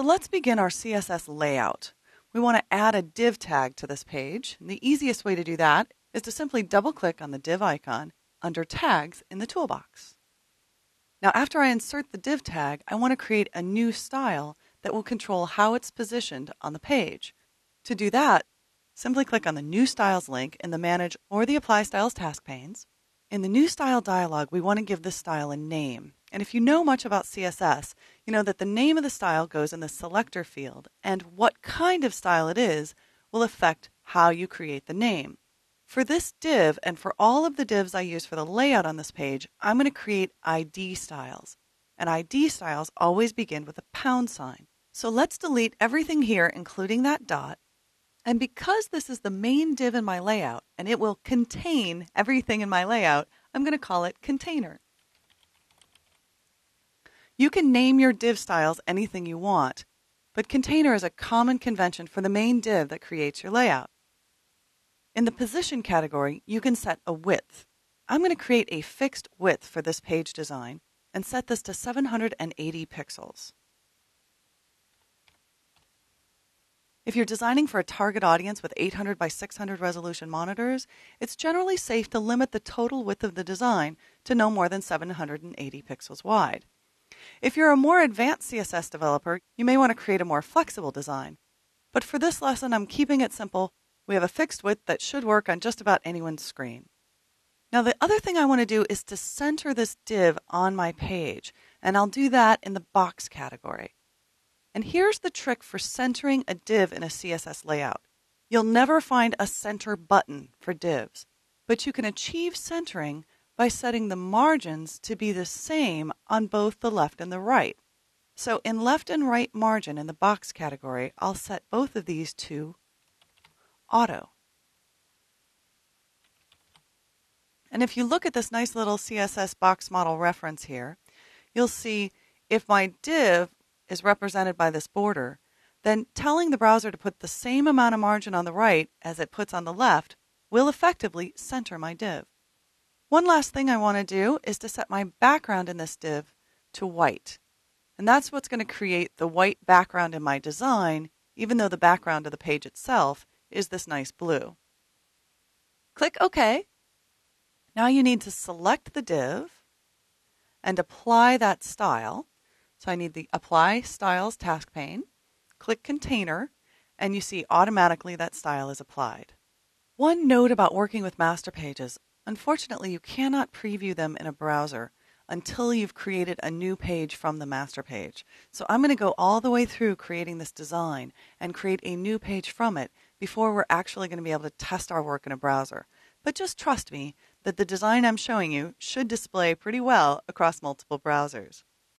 So let's begin our CSS layout. We want to add a div tag to this page. And the easiest way to do that is to simply double-click on the div icon under Tags in the toolbox. Now, after I insert the div tag, I want to create a new style that will control how it's positioned on the page. To do that, simply click on the New Styles link in the Manage or the Apply Styles task panes. In the New Style dialog, we want to give this style a name. And if you know much about CSS, you know that the name of the style goes in the selector field, and what kind of style it is will affect how you create the name. For this div, and for all of the divs I use for the layout on this page, I'm going to create ID styles. And ID styles always begin with a pound sign. So let's delete everything here, including that dot. And because this is the main div in my layout, and it will contain everything in my layout, I'm going to call it Container. You can name your div styles anything you want, but Container is a common convention for the main div that creates your layout. In the Position category, you can set a width. I'm going to create a fixed width for this page design and set this to 780 pixels. If you're designing for a target audience with 800 by 600 resolution monitors, it's generally safe to limit the total width of the design to no more than 780 pixels wide. If you're a more advanced CSS developer, you may want to create a more flexible design. But for this lesson, I'm keeping it simple. We have a fixed width that should work on just about anyone's screen. Now, the other thing I want to do is to center this div on my page, and I'll do that in the Box category. And here's the trick for centering a div in a CSS layout. You'll never find a center button for divs, but you can achieve centering by setting the margins to be the same on both the left and the right. So in left and right margin in the Box category, I'll set both of these to Auto. And if you look at this nice little CSS box model reference here, you'll see if my div is represented by this border, then telling the browser to put the same amount of margin on the right as it puts on the left will effectively center my div. One last thing I want to do is to set my background in this div to white. And that's what's going to create the white background in my design, even though the background of the page itself is this nice blue. Click OK. Now you need to select the div and apply that style. So I need the Apply Styles task pane, click Container, and you see automatically that style is applied. One note about working with master pages, unfortunately you cannot preview them in a browser until you've created a new page from the master page. So I'm going to go all the way through creating this design and create a new page from it before we're actually going to be able to test our work in a browser. But just trust me that the design I'm showing you should display pretty well across multiple browsers.